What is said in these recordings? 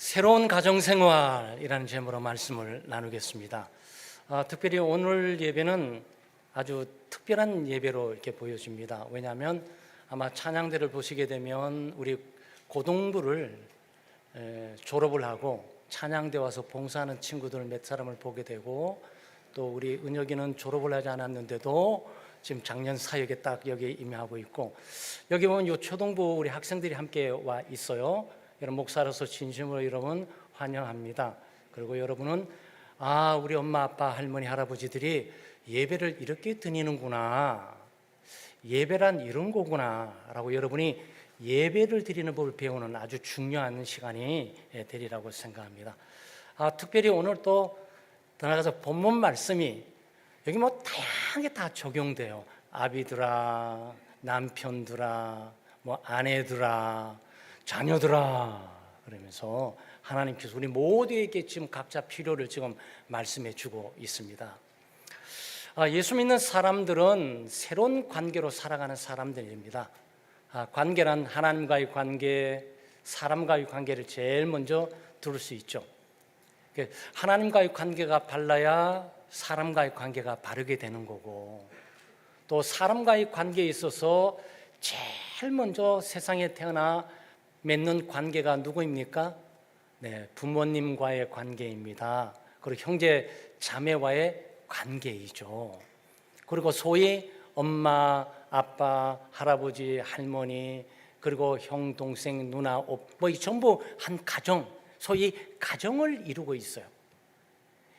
새로운 가정생활이라는 제목으로 말씀을 나누겠습니다. 특별히 오늘 예배는 아주 특별한 예배로 이렇게 보여집니다. 왜냐하면 아마 찬양대를 보시게 되면 우리 고등부를 졸업을 하고 찬양대 와서 봉사하는 친구들 몇 사람을 보게 되고, 또 우리 은혁이는 졸업을 하지 않았는데도 지금 작년 사역에 딱 여기에 임하고 있고, 여기 보면 이 초등부 우리 학생들이 함께 와 있어요. 여러분, 목사로서 진심으로 여러분 환영합니다. 그리고 여러분은 우리 엄마 아빠 할머니 할아버지들이 예배를 이렇게 드리는구나, 예배란 이런 거구나 라고 여러분이 예배를 드리는 법을 배우는 아주 중요한 시간이 되리라고 생각합니다. 특별히 오늘 또 더 나아가서 본문 말씀이 여기 뭐 다양하게 다 적용돼요. 아비들아, 남편들아, 뭐 아내들아, 자녀들아, 그러면서 하나님께서 우리 모두에게 지금 각자 필요를 지금 말씀해 주고 있습니다. 예수 믿는 사람들은 새로운 관계로 살아가는 사람들입니다. 관계란 하나님과의 관계, 사람과의 관계를 제일 먼저 들을 수 있죠. 하나님과의 관계가 발라야 사람과의 관계가 바르게 되는 거고, 또 사람과의 관계에 있어서 제일 먼저 세상에 태어나 맺는 관계가 누구입니까? 부모님과의 관계입니다. 그리고 형제 자매와의 관계이죠. 그리고 소위 엄마, 아빠, 할아버지, 할머니, 그리고 형, 동생, 누나, 오빠, 이 전부 한 가정, 소위 가정을 이루고 있어요.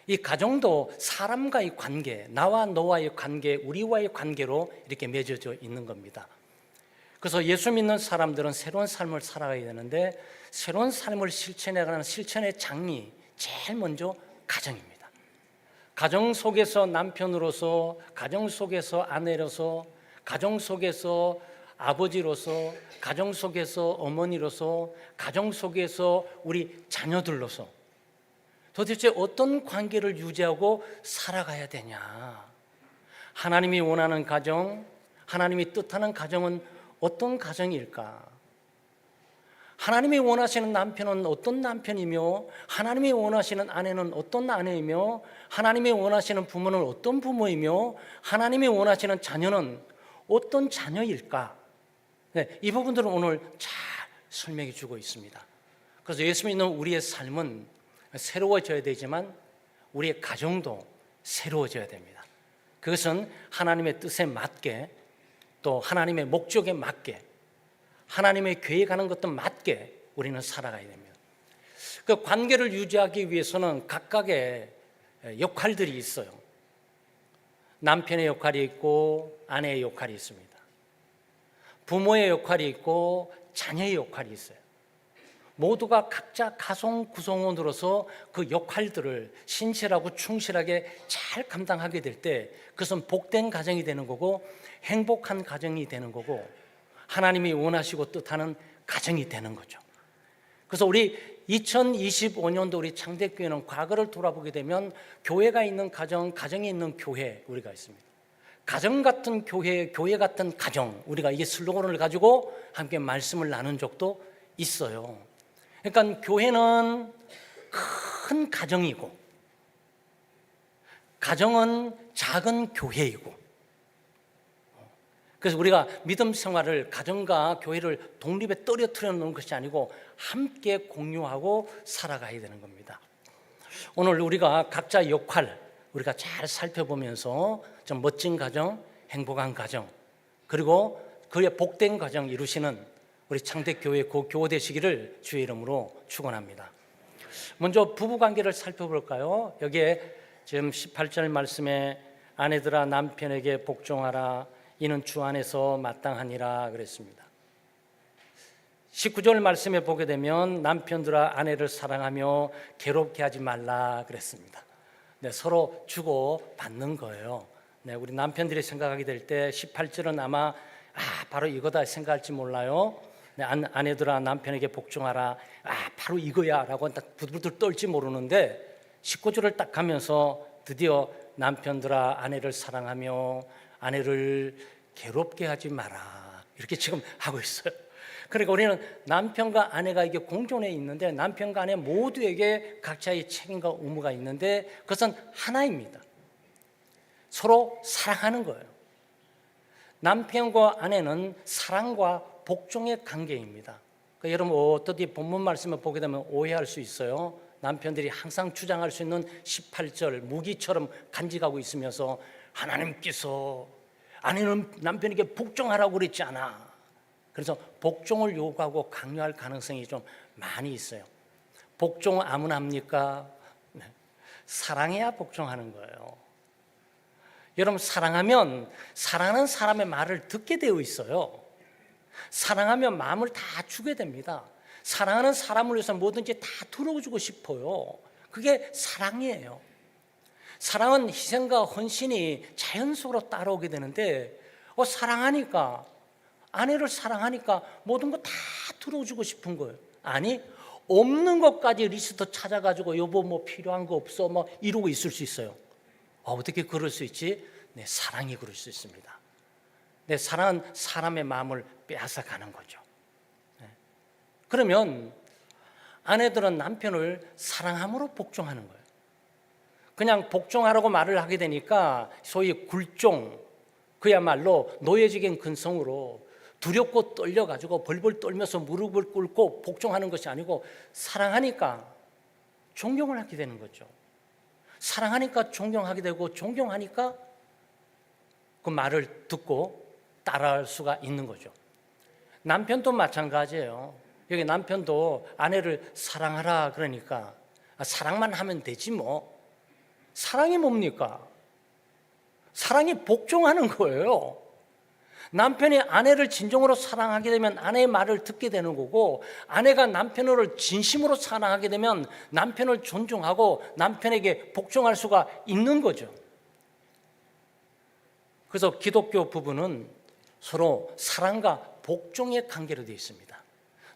이 가정도 사람과의 관계, 나와 너와의 관계, 우리와의 관계로 이렇게 맺어져 있는 겁니다. 그래서 예수 믿는 사람들은 새로운 삶을 살아가야 되는데, 새로운 삶을 실천해가는 실천의 장이 제일 먼저 가정입니다. 가정 속에서 남편으로서, 가정 속에서 아내로서, 가정 속에서 아버지로서, 가정 속에서 어머니로서, 가정 속에서 우리 자녀들로서 도대체 어떤 관계를 유지하고 살아가야 되냐? 하나님이 원하는 가정, 하나님이 뜻하는 가정은 어떤 가정일까? 하나님이 원하시는 남편은 어떤 남편이며, 하나님이 원하시는 아내는 어떤 아내이며, 하나님이 원하시는 부모는 어떤 부모이며, 하나님이 원하시는 자녀는 어떤 자녀일까? 이 부분들은 오늘 잘 설명해 주고 있습니다. 그래서 예수 믿는 우리의 삶은 새로워져야 되지만 우리의 가정도 새로워져야 됩니다. 그것은 하나님의 뜻에 맞게, 또 하나님의 목적에 맞게, 하나님의 계획하는 것도 맞게 우리는 살아가야 됩니다. 그 관계를 유지하기 위해서는 각각의 역할들이 있어요. 남편의 역할이 있고 아내의 역할이 있습니다. 부모의 역할이 있고 자녀의 역할이 있어요. 모두가 각자 가정 구성원으로서 그 역할들을 신실하고 충실하게 잘 감당하게 될 때, 그것은 복된 가정이 되는 거고 행복한 가정이 되는 거고 하나님이 원하시고 뜻하는 가정이 되는 거죠. 그래서 우리 2025년도 우리 창대교회는 과거를 돌아보게 되면 교회가 있는 가정, 가정이 있는 교회 우리가 있습니다. 가정 같은 교회, 교회 같은 가정, 우리가 이 슬로건을 가지고 함께 말씀을 나눈 적도 있어요. 그러니까 교회는 큰 가정이고 가정은 작은 교회이고, 그래서 우리가 믿음 생활을 가정과 교회를 독립에 떨어뜨려 놓는 것이 아니고 함께 공유하고 살아가야 되는 겁니다. 오늘 우리가 각자 역할 우리가 잘 살펴보면서 좀 멋진 가정, 행복한 가정, 그리고 그의 복된 가정 이루시는 우리 창대교회 그 되시기를 주의 이름으로 축원합니다. 먼저 부부관계를 살펴볼까요? 여기에 지금 18절 말씀에 아내들아 남편에게 복종하라, 이는 주 안에서 마땅하니라 그랬습니다. 19절 말씀에 보게 되면 남편들아 아내를 사랑하며 괴롭게 하지 말라 그랬습니다. 서로 주고 받는 거예요. 우리 남편들이 생각하게 될 때 18절은 아마 바로 이거다 생각할지 몰라요. 아내들아 남편에게 복종하라, 바로 이거야 라고 딱 부들부들 떨지 모르는데 19절을 딱 가면서 드디어 남편들아 아내를 사랑하며 아내를 괴롭게 하지 마라, 이렇게 지금 하고 있어요. 그러니까 우리는 남편과 아내가 이게 공존해 있는데 남편과 아내 모두에게 각자의 책임과 의무가 있는데 그것은 하나입니다. 서로 사랑하는 거예요. 남편과 아내는 사랑과 복종의 관계입니다. 그러니까 여러분 어떻게 본문 말씀을 보게 되면 오해할 수 있어요. 남편들이 항상 주장할 수 있는 18절 무기처럼 간직하고 있으면서 하나님께서 아내는 남편에게 복종하라고 그랬지 않아. 그래서 복종을 요구하고 강요할 가능성이 좀 많이 있어요. 복종 아무나 합니까? 사랑해야 복종하는 거예요. 여러분 사랑하면 사랑하는 사람의 말을 듣게 되어 있어요. 사랑하면 마음을 다 주게 됩니다. 사랑하는 사람을 위해서 뭐든지 다 들어주고 싶어요. 그게 사랑이에요. 사랑은 희생과 헌신이 자연스럽게 따라오게 되는데 사랑하니까 아내를 사랑하니까 모든 거 다 들어주고 싶은 거예요. 아니 없는 것까지 리스트 찾아가지고 여보 뭐 필요한 거 없어 뭐 이러고 있을 수 있어요. 어떻게 그럴 수 있지? 내 사랑이 그럴 수 있습니다. 내 사랑은 사람의 마음을 빼앗아가는 거죠. 그러면 아내들은 남편을 사랑함으로 복종하는 거예요. 그냥 복종하라고 말을 하게 되니까 소위 굴종, 그야말로 노예적인 근성으로 두렵고 떨려가지고 벌벌 떨면서 무릎을 꿇고 복종하는 것이 아니고 사랑하니까 존경을 하게 되는 거죠. 사랑하니까 존경하게 되고 존경하니까 그 말을 듣고 따라할 수가 있는 거죠. 남편도 마찬가지예요. 여기 남편도 아내를 사랑하라 그러니까 사랑만 하면 되지 뭐. 사랑이 뭡니까? 사랑이 복종하는 거예요. 남편이 아내를 진정으로 사랑하게 되면 아내의 말을 듣게 되는 거고 아내가 남편을 진심으로 사랑하게 되면 남편을 존중하고 남편에게 복종할 수가 있는 거죠. 그래서 기독교 부부는 서로 사랑과 복종의 관계로 되어 있습니다.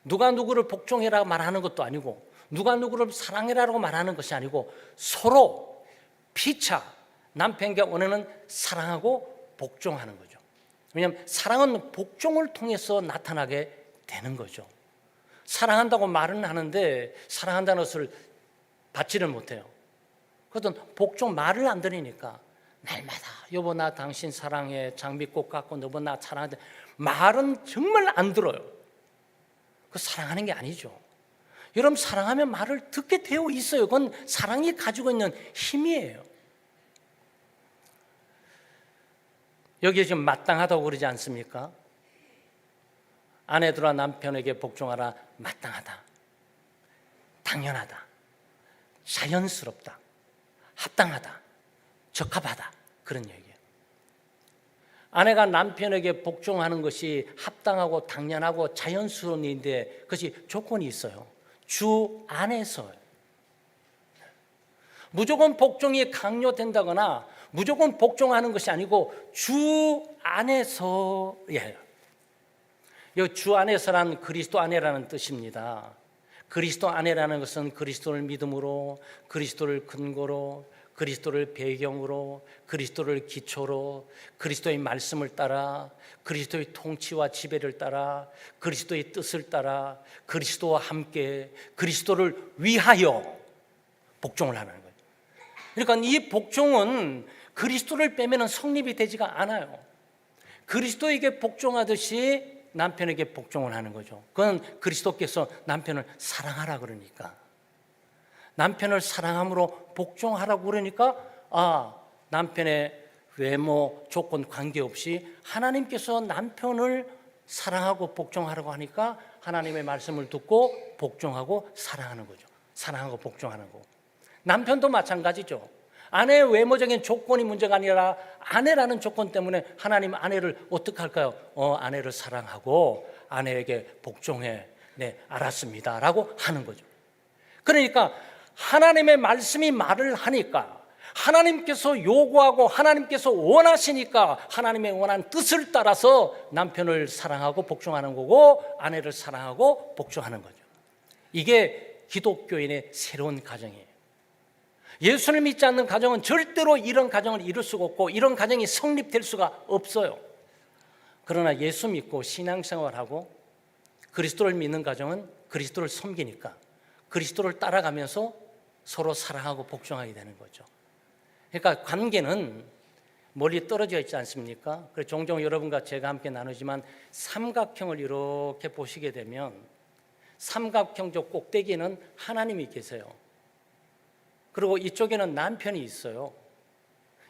누가 누구를 복종해라 말하는 것도 아니고 누가 누구를 사랑해라고 말하는 것이 아니고 서로 피차 남편과 아내는 사랑하고 복종하는 거죠. 왜냐하면 사랑은 복종을 통해서 나타나게 되는 거죠. 사랑한다고 말은 하는데 사랑한다는 것을 받지를 못해요. 그것은 복종 말을 안 들으니까 날마다 여보 나 당신 사랑해 장미꽃 갖고 여보 나 사랑해 말은 정말 안 들어요. 그 사랑하는 게 아니죠. 여러분 사랑하면 말을 듣게 되어 있어요. 그건 사랑이 가지고 있는 힘이에요. 여기에 지금 마땅하다고 그러지 않습니까? 아내들아 남편에게 복종하라. 마땅하다, 당연하다, 자연스럽다, 합당하다, 적합하다 그런 얘기예요. 아내가 남편에게 복종하는 것이 합당하고 당연하고 자연스러운 일인데 그것이 조건이 있어요. 주 안에서 무조건 복종이 강요된다거나 무조건 복종하는 것이 아니고 주 안에서예요. 이 주 안에서란 그리스도 안에라는 뜻입니다. 그리스도 안에라는 것은 그리스도를 믿음으로, 그리스도를 근거로, 그리스도를 배경으로, 그리스도를 기초로, 그리스도의 말씀을 따라, 그리스도의 통치와 지배를 따라, 그리스도의 뜻을 따라, 그리스도와 함께 그리스도를 위하여 복종을 하는 거예요. 그러니까 이 복종은 그리스도를 빼면 성립이 되지가 않아요. 그리스도에게 복종하듯이 남편에게 복종을 하는 거죠. 그건 그리스도께서 남편을 사랑하라 그러니까 남편을 사랑함으로 복종하라고 그러니까 남편의 외모 조건 관계없이 하나님께서 남편을 사랑하고 복종하라고 하니까 하나님의 말씀을 듣고 복종하고 사랑하는 거죠. 사랑하고 복종하는 거. 남편도 마찬가지죠. 아내의 외모적인 조건이 문제가 아니라 아내라는 조건 때문에 하나님 아내를 어떻게 할까요? 아내를 사랑하고 아내에게 복종해. 네, 알았습니다 라고 하는 거죠. 그러니까 하나님의 말씀이 말을 하니까 하나님께서 요구하고 하나님께서 원하시니까 하나님의 원하는 뜻을 따라서 남편을 사랑하고 복종하는 거고 아내를 사랑하고 복종하는 거죠. 이게 기독교인의 새로운 가정이에요. 예수를 믿지 않는 가정은 절대로 이런 가정을 이룰 수가 없고 이런 가정이 성립될 수가 없어요. 그러나 예수 믿고 신앙생활하고 그리스도를 믿는 가정은 그리스도를 섬기니까 그리스도를 따라가면서 서로 사랑하고 복종하게 되는 거죠. 그러니까 관계는 멀리 떨어져 있지 않습니까? 그래서 종종 여러분과 제가 함께 나누지만 삼각형을 이렇게 보시게 되면 삼각형 저 꼭대기에는 하나님이 계세요. 그리고 이쪽에는 남편이 있어요.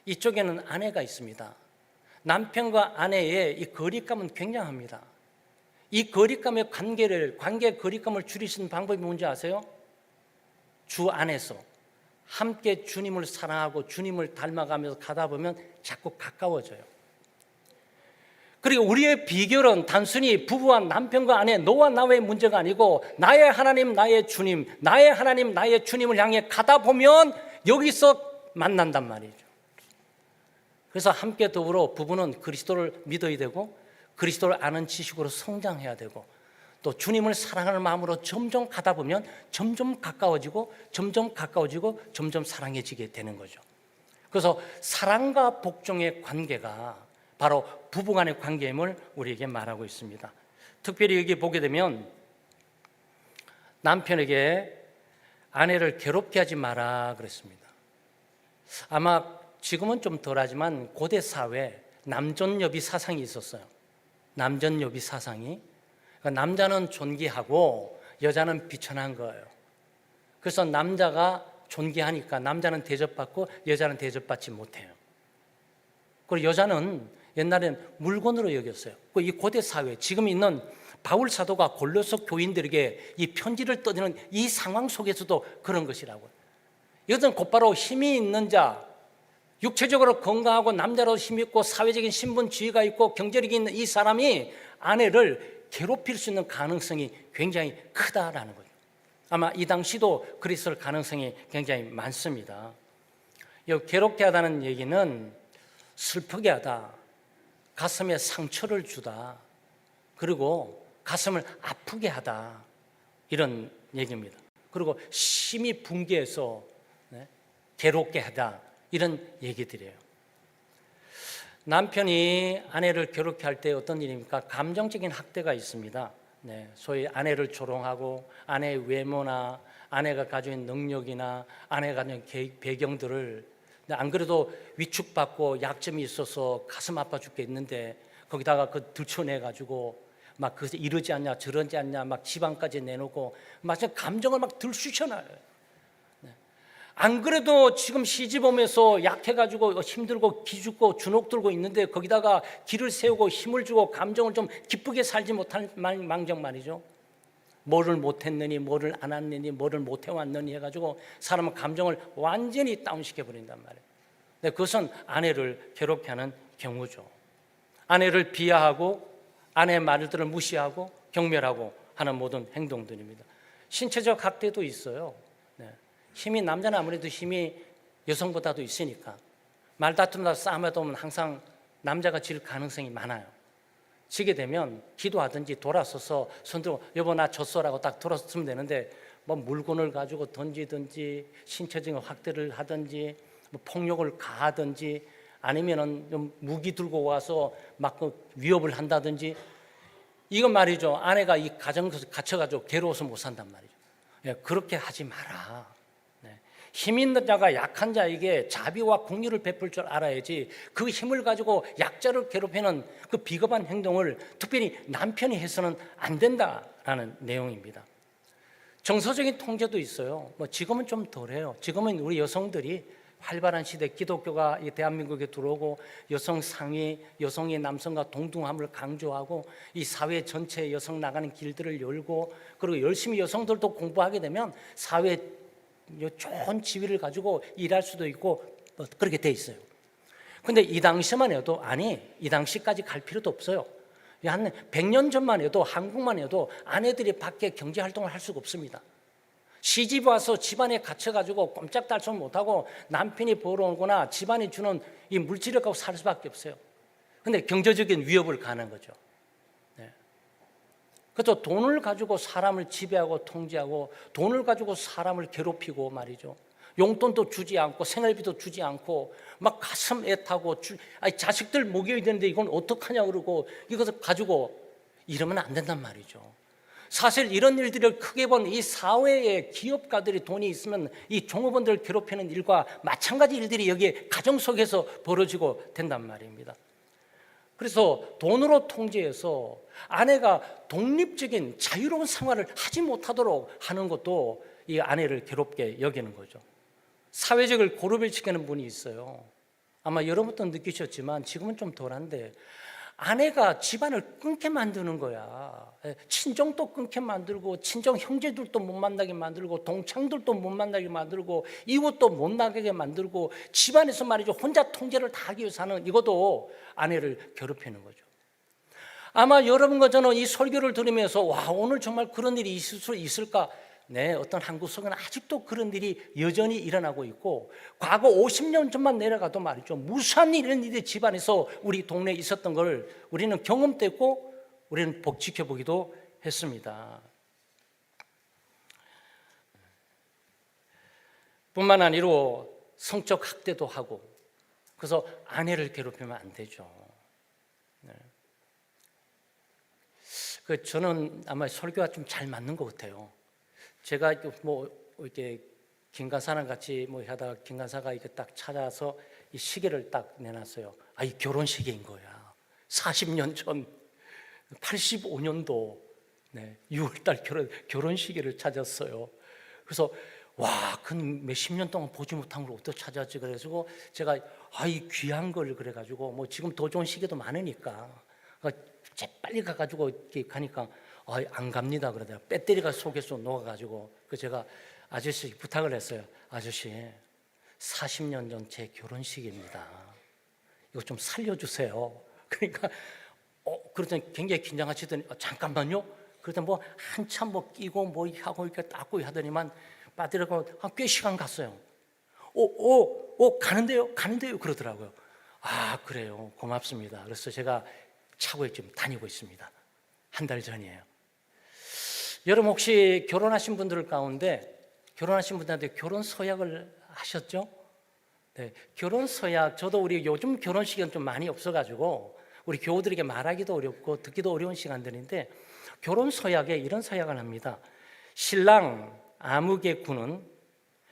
이쪽에는 아내가 있습니다. 남편과 아내의 이 거리감은 굉장합니다. 이 거리감의 관계 거리감을 줄이시는 방법이 뭔지 아세요? 주 안에서 함께 주님을 사랑하고 주님을 닮아가면서 가다 보면 자꾸 가까워져요. 그리고 우리의 비결은 단순히 부부와 남편과 아내, 너와 나의 문제가 아니고 나의 하나님, 나의 주님, 나의 하나님, 나의 주님을 향해 가다 보면 여기서 만난단 말이죠. 그래서 함께 더불어 부부는 그리스도를 믿어야 되고 그리스도를 아는 지식으로 성장해야 되고 또 주님을 사랑하는 마음으로 점점 가다 보면 점점 가까워지고 점점 사랑해지게 되는 거죠. 그래서 사랑과 복종의 관계가 바로 부부간의 관계임을 우리에게 말하고 있습니다. 특별히 여기 보게 되면 남편에게 아내를 괴롭게 하지 마라 그랬습니다. 아마 지금은 좀 덜하지만 고대 사회에 남존여비 사상이 있었어요. 남존여비 사상이. 그러니까 남자는 존귀하고 여자는 비천한 거예요. 그래서 남자가 존귀하니까 남자는 대접받고 여자는 대접받지 못해요. 그리고 여자는 옛날엔 물건으로 여겼어요. 이 고대 사회, 지금 있는 바울 사도가 골로새 교인들에게 이 편지를 떠드는 이 상황 속에서도 그런 것이라고요. 이것은 곧바로 힘이 있는 자, 육체적으로 건강하고 남자로 힘 있고 사회적인 신분 지위가 있고 경제력이 있는 이 사람이 아내를 괴롭힐 수 있는 가능성이 굉장히 크다라는 거죠. 아마 이 당시도 그랬을 가능성이 굉장히 많습니다. 이 괴롭게 하다는 얘기는 슬프게 하다, 가슴에 상처를 주다, 그리고 가슴을 아프게 하다, 이런 얘기입니다. 그리고 심히 붕괴해서 괴롭게 하다, 이런 얘기들이에요. 남편이 아내를 괴롭게 할 때 어떤 일입니까? 감정적인 학대가 있습니다. 소위 아내를 조롱하고 아내의 외모나 아내가 가지고 있는 능력이나 아내가 가지고 있는 배경들을, 안 그래도 위축받고 약점이 있어서 가슴 아파 죽겠는데 거기다가 그 들춰내가지고 막 그것이 이러지 않냐 저러지 않냐 막 지방까지 내놓고 막 감정을 막 들쑤셔놔요. 안 그래도 지금 시집 오면서 약해가지고 힘들고 기죽고 주눅 들고 있는데 거기다가 기를 세우고 힘을 주고 감정을 좀 기쁘게 살지 못할 망정 말이죠. 뭐를 못했느니 뭐를 안 했느니 뭐를 못해왔느니 해가지고 사람은 감정을 완전히 다운시켜 버린단 말이에요. 근데 그것은 아내를 괴롭게 하는 경우죠. 아내를 비하하고 아내의 말들을 무시하고 경멸하고 하는 모든 행동들입니다. 신체적 학대도 있어요. 힘이, 남자는 아무래도 힘이 여성보다도 있으니까 말다툼이나 싸움에도 오면 항상 남자가 질 가능성이 많아요. 지게 되면 기도하든지 돌아서서 손들고 여보 나 졌어라고 딱 돌아섰으면 되는데 뭐 물건을 가지고 던지든지 신체적인 학대를 하든지 뭐 폭력을 가하든지 아니면은 좀 무기 들고 와서 막 위협을 한다든지, 이건 말이죠. 아내가 이 가정에서 갇혀가지고 괴로워서 못 산단 말이죠. 그렇게 하지 마라. 힘 있는 자가 약한 자에게 자비와 긍휼을 베풀 줄 알아야지 그 힘을 가지고 약자를 괴롭히는 그 비겁한 행동을 특별히 남편이 해서는 안 된다라는 내용입니다. 정서적인 통제도 있어요. 뭐 지금은 좀 덜해요. 지금은 우리 여성들이 활발한 시대, 기독교가 이 대한민국에 들어오고 여성 상위, 여성이 남성과 동등함을 강조하고 이 사회 전체에 여성 나가는 길들을 열고 그리고 열심히 여성들도 공부하게 되면 사회 좋은 지위를 가지고 일할 수도 있고 그렇게 돼 있어요. 근데 이 당시만 해도 이 당시까지 갈 필요도 없어요. 한 100년 전만 해도 한국만 해도 아내들이 밖에 경제 활동을 할 수가 없습니다. 시집 와서 집안에 갇혀가지고 꼼짝달싹 못하고 남편이 벌어오거나 집안이 주는 이 물질을 갖고 살 수밖에 없어요. 근데 경제적인 위협을 가하는 거죠. 그래서 돈을 가지고 사람을 지배하고 통제하고 돈을 가지고 사람을 괴롭히고 말이죠. 용돈도 주지 않고 생활비도 주지 않고 막 가슴 애타고 자식들 먹여야 되는데 이건 어떡하냐 그러고 이것을 가지고 이러면 안 된단 말이죠. 사실 이런 일들을 크게 본 이 사회의 기업가들이 돈이 있으면 이 종업원들을 괴롭히는 일과 마찬가지 일들이 여기에 가정 속에서 벌어지고 된단 말입니다. 그래서 돈으로 통제해서 아내가 독립적인 자유로운 생활을 하지 못하도록 하는 것도 이 아내를 괴롭게 여기는 거죠. 사회적을 고립을 시키는 분이 있어요. 아마 여러분도 느끼셨지만 지금은 좀 덜한데, 아내가 집안을 끊게 만드는 거야. 친정도 끊게 만들고, 친정 형제들도 못 만나게 만들고, 동창들도 못 만나게 만들고, 이웃도 못 나가게 만들고, 집안에서 말이죠, 혼자 통제를 다 하기 위해서 하는, 이것도 아내를 괴롭히는 거죠. 아마 여러분과 저는 이 설교를 들으면서 와, 오늘 정말 그런 일이 있을 수 있을까? 네, 어떤 한국 속에는 아직도 그런 일이 여전히 일어나고 있고, 과거 50년 전만 내려가도 말이죠, 무수한 이런 일이 집안에서 우리 동네에 있었던 걸 우리는 경험됐고 우리는 지켜보기도 했습니다. 뿐만 아니로 성적 학대도 하고, 그래서 아내를 괴롭히면 안 되죠. 네. 저는 아마 설교가 좀 잘 맞는 것 같아요. 제가 뭐 이렇게 김간사랑 같이 뭐 하다가 김간사가 이렇게 딱 찾아서 이 시계를 딱 내놨어요. 아, 이 결혼 시계인 거야. 40년 전 85년도 6월달 결혼 시계를 찾았어요. 그래서 와, 그 몇십 년 동안 보지 못한 걸 어떻게 찾았지? 그래가지고 제가 이 귀한 걸 그래가지고 뭐 지금 더 좋은 시계도 많으니까 빨리 가가지고 이렇게 가니까 안 갑니다 그러더라고요. 배터리가 속에서 녹아가지고. 그래서 제가 아저씨 부탁을 했어요. 아저씨, 40년 전 제 결혼식입니다. 이거 좀 살려주세요. 그러니까 그러더니 굉장히 긴장하시더니 잠깐만요. 그러더니 뭐 한참 뭐 끼고 뭐 하고 이렇게 닦고 하더니만 배터리가 꽤 시간 갔어요. 가는데요 그러더라고요. 아, 그래요, 고맙습니다. 그래서 제가 차고에 지금 다니고 있습니다. 한 달 전이에요. 여러분 혹시 결혼하신 분들 가운데 결혼하신 분들한테 결혼 서약을 하셨죠? 네, 결혼 서약, 저도 우리 요즘 결혼식은 좀 많이 없어가지고 우리 교우들에게 말하기도 어렵고 듣기도 어려운 시간들인데, 결혼 서약에 이런 서약을 합니다. 신랑 아무개 군은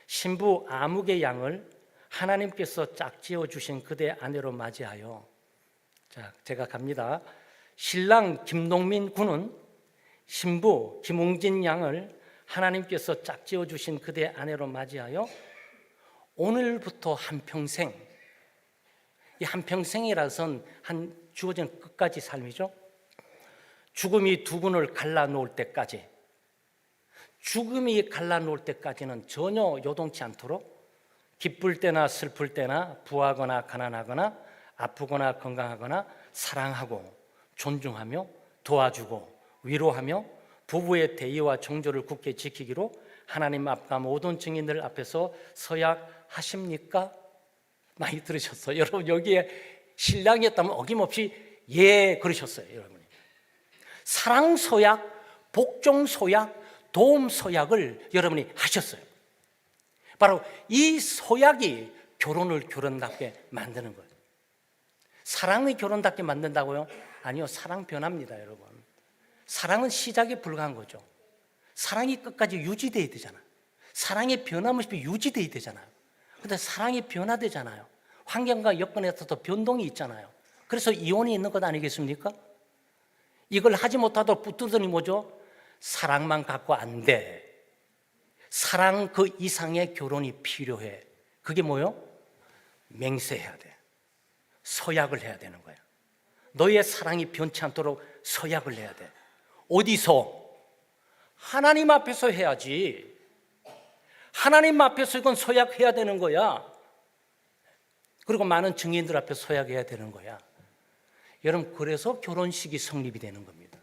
신부 아무개 양을 하나님께서 짝지어 주신 그대 아내로 맞이하여, 자, 제가 갑니다. 신랑 김동민 군은 신부 김웅진 양을 하나님께서 짝지어 주신 그대 아내로 맞이하여 오늘부터 한평생, 이 한평생이라선 한 주어진 끝까지 삶이죠. 죽음이 두 분을 갈라놓을 때까지, 죽음이 갈라놓을 때까지는 전혀 요동치 않도록 기쁠 때나 슬플 때나 부하거나 가난하거나 아프거나 건강하거나 사랑하고 존중하며 도와주고 위로하며 부부의 대의와 정조를 굳게 지키기로 하나님 앞과 모든 증인들 앞에서 서약하십니까? 많이 들으셨어요. 여러분 여기에 신랑이었다면 어김없이 예 그러셨어요. 여러분이 사랑 서약, 복종 서약, 도움 서약을 여러분이 하셨어요. 바로 이 서약이 결혼을 결혼답게 만드는 거예요. 사랑이 결혼답게 만든다고요? 아니요, 사랑 변합니다, 여러분. 사랑은 시작에 불과한 거죠. 사랑이 끝까지 유지돼야 되잖아요. 사랑이 변함없이 유지돼야 되잖아요. 근데 사랑이 변화되잖아요. 환경과 여건에 따라서 변동이 있잖아요. 그래서 이혼이 있는 것 아니겠습니까? 이걸 하지 못하도록 붙들더니 뭐죠? 사랑만 갖고 안 돼. 사랑 그 이상의 결혼이 필요해. 그게 뭐요? 맹세해야 돼. 서약을 해야 되는 거야. 너의 사랑이 변치 않도록 서약을 해야 돼. 어디서? 하나님 앞에서 해야지. 하나님 앞에서 이건 서약해야 되는 거야. 그리고 많은 증인들 앞에 서약해야 되는 거야. 여러분, 그래서 결혼식이 성립이 되는 겁니다.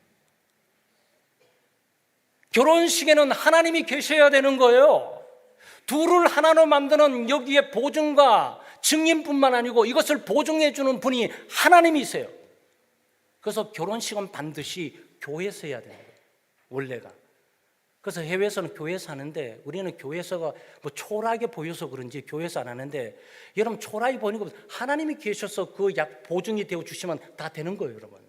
결혼식에는 하나님이 계셔야 되는 거예요. 둘을 하나로 만드는 여기에 보증과 증인뿐만 아니고 이것을 보증해 주는 분이 하나님이세요. 그래서 결혼식은 반드시 교회에서 해야 되는 거예요. 원래가. 그래서 해외에서는 교회에서 하는데 우리는 교회에서가 뭐 초라하게 보여서 그런지 교회에서 안 하는데, 여러분 초라하게 보이는 것 하나님이 계셔서 그 약 보증이 되어 주시면 다 되는 거예요, 여러분.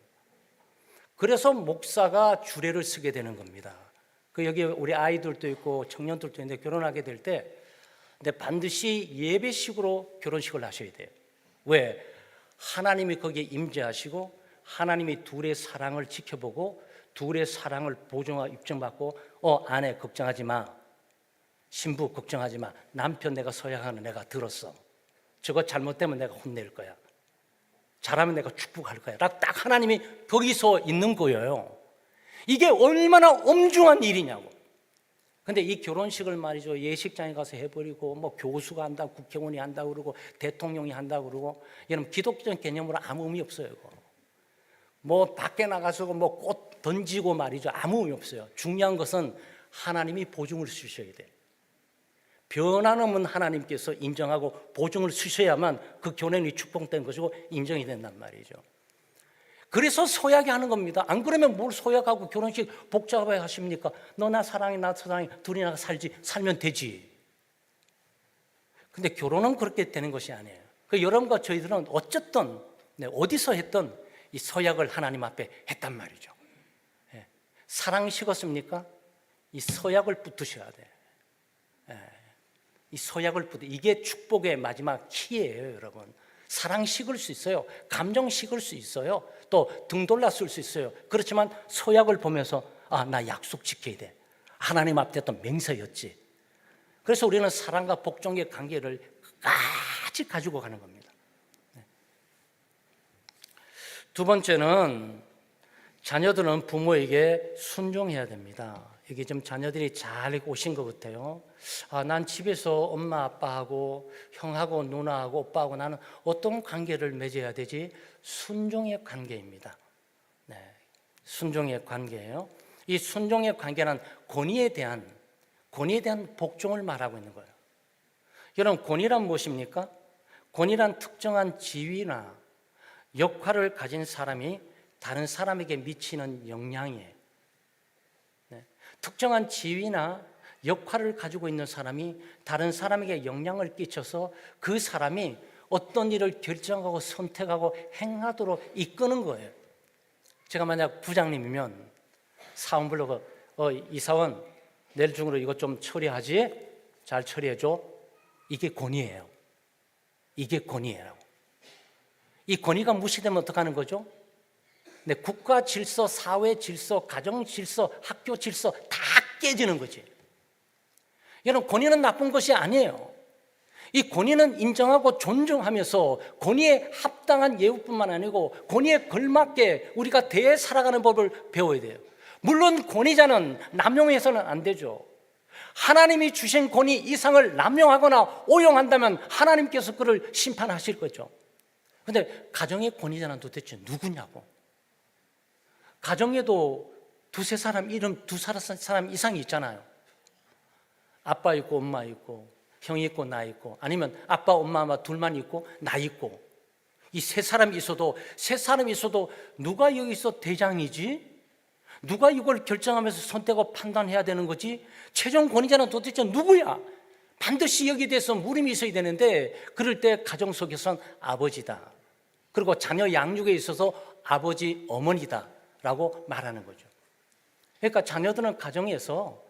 그래서 목사가 주례를 쓰게 되는 겁니다. 여기 우리 아이들도 있고 청년들도 있는데 결혼하게 될 때 반드시 예배식으로 결혼식을 하셔야 돼요. 왜? 하나님이 거기에 임재하시고 하나님이 둘의 사랑을 지켜보고 둘의 사랑을 보증하고 입증받고 아내 걱정하지 마, 신부 걱정하지 마, 남편 내가 서약하는 내가 들었어, 저거 잘못되면 내가 혼낼 거야, 잘하면 내가 축복할 거야, 딱 하나님이 거기서 있는 거예요. 이게 얼마나 엄중한 일이냐고. 근데 이 결혼식을 말이죠, 예식장에 가서 해버리고 뭐 교수가 한다, 국회의원이 한다 그러고 대통령이 한다 그러고, 여러분 기독교적 개념으로 아무 의미 없어요. 이거. 뭐 밖에 나가서 뭐 꽃 던지고 말이죠, 아무 의미 없어요. 중요한 것은 하나님이 보증을 주셔야 돼. 변함없는 하나님께서 인정하고 보증을 주셔야만 그 결혼이 축복된 것이고 인정이 된단 말이죠. 그래서 서약이 하는 겁니다. 안 그러면 뭘 서약하고 결혼식 복잡하게 하십니까? 너 나 사랑해, 나 사랑해, 둘이 살면 되지. 근데 결혼은 그렇게 되는 것이 아니에요. 여러분과 저희들은 어쨌든 어디서 했든 이 서약을 하나님 앞에 했단 말이죠. 사랑 식었습니까? 이 서약을 붙으셔야 돼. 이 서약을 이게 축복의 마지막 키예요, 여러분. 사랑 식을 수 있어요. 감정 식을 수 있어요. 또 등돌라 쓸 수 있어요. 그렇지만 서약을 보면서 나 약속 지켜야 돼. 하나님 앞에 했던 맹세였지. 그래서 우리는 사랑과 복종의 관계를 끝까지 가지고 가는 겁니다. 두 번째는 자녀들은 부모에게 순종해야 됩니다. 이게 좀 자녀들이 잘 오신 것 같아요. 난 집에서 엄마 아빠하고 형하고 누나하고 오빠하고 나는 어떤 관계를 맺어야 되지? 순종의 관계입니다. 순종의 관계예요. 이 순종의 관계는 권위에 대한 복종을 말하고 있는 거예요. 여러분, 권위란 무엇입니까? 권위란 특정한 지위나 역할을 가진 사람이 다른 사람에게 미치는 영향이에요. 특정한 지위나 역할을 가지고 있는 사람이 다른 사람에게 영향을 끼쳐서 그 사람이 어떤 일을 결정하고 선택하고 행하도록 이끄는 거예요. 제가 만약 부장님이면 사원 불러서 이사원 내일 중으로 이것 좀 처리하지? 잘 처리해줘. 이게 권위예요. 이게 권위예요. 이 권위가 무시되면 어떡하는 거죠? 국가 질서, 사회 질서, 가정 질서, 학교 질서 다 깨지는 거지. 여러분, 권위는 나쁜 것이 아니에요. 이 권위는 인정하고 존중하면서 권위에 합당한 예우뿐만 아니고 권위에 걸맞게 우리가 대해 살아가는 법을 배워야 돼요. 물론 권위자는 남용해서는 안 되죠. 하나님이 주신 권위 이상을 남용하거나 오용한다면 하나님께서 그를 심판하실 거죠. 그런데 가정의 권위자는 도대체 누구냐고. 가정에도 두세 사람 이름 두 사람 이상이 있잖아요. 아빠 있고 엄마 있고 형 있고 나 있고, 아니면 아빠 엄마 둘만 있고 나 있고, 이 세 사람이 있어도 누가 여기서 대장이지? 누가 이걸 결정하면서 선택하고 판단해야 되는 거지? 최종 권위자는 도대체 누구야? 반드시 여기에 대해서 물음이 있어야 되는데, 그럴 때 가정 속에선 아버지다, 그리고 자녀 양육에 있어서 아버지 어머니다 라고 말하는 거죠. 그러니까 자녀들은 가정에서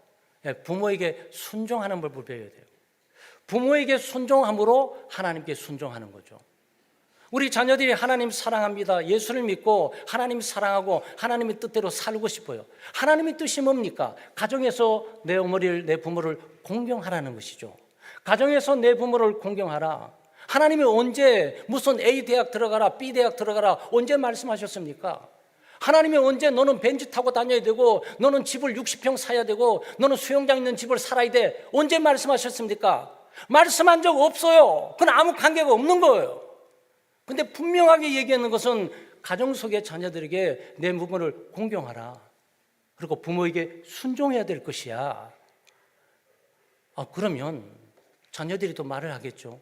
부모에게 순종하는 법을 배워야 돼요. 부모에게 순종함으로 하나님께 순종하는 거죠. 우리 자녀들이 하나님 사랑합니다, 예수를 믿고 하나님 사랑하고 하나님의 뜻대로 살고 싶어요. 하나님의 뜻이 뭡니까? 가정에서 내 어머니를, 내 부모를 공경하라는 것이죠. 가정에서 내 부모를 공경하라. 하나님이 언제 무슨 A 대학 들어가라, B 대학 들어가라 언제 말씀하셨습니까? 하나님이 언제 너는 벤츠 타고 다녀야 되고 너는 집을 60평 사야 되고 너는 수영장 있는 집을 살아야 돼 언제 말씀하셨습니까? 말씀한 적 없어요. 그건 아무 관계가 없는 거예요. 근데 분명하게 얘기하는 것은 가정 속의 자녀들에게 내 부모를 공경하라, 그리고 부모에게 순종해야 될 것이야. 그러면 자녀들이 또 말을 하겠죠.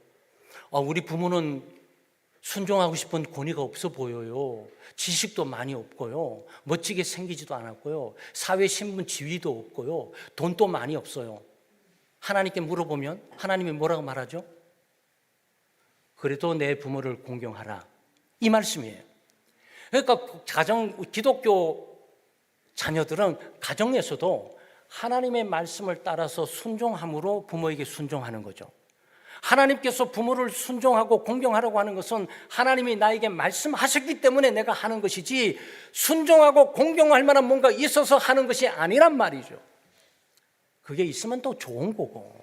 우리 부모는 순종하고 싶은 권위가 없어 보여요. 지식도 많이 없고요, 멋지게 생기지도 않았고요, 사회 신분 지위도 없고요, 돈도 많이 없어요. 하나님께 물어보면 하나님이 뭐라고 말하죠? 그래도 내 부모를 공경하라, 이 말씀이에요. 그러니까 기독교 자녀들은 가정에서도 하나님의 말씀을 따라서 순종함으로 부모에게 순종하는 거죠. 하나님께서 부모를 순종하고 공경하라고 하는 것은 하나님이 나에게 말씀하셨기 때문에 내가 하는 것이지 순종하고 공경할 만한 뭔가 있어서 하는 것이 아니란 말이죠. 그게 있으면 또 좋은 거고,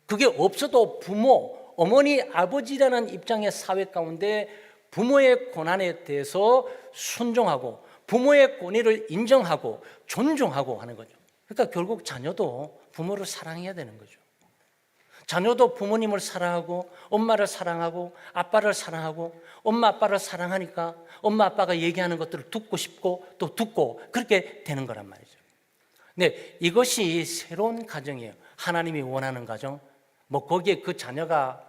그게 없어도 부모, 어머니, 아버지라는 입장의 사회 가운데 부모의 고난에 대해서 순종하고 부모의 권위를 인정하고 존중하고 하는 거죠. 그러니까 결국 자녀도 부모를 사랑해야 되는 거죠. 자녀도 부모님을 사랑하고 엄마를 사랑하고 아빠를 사랑하고 엄마 아빠를 사랑하니까 엄마 아빠가 얘기하는 것들을 듣고 싶고 또 듣고 그렇게 되는 거란 말이죠. 네, 이것이 새로운 가정이에요. 하나님이 원하는 가정. 뭐 거기에 그 자녀가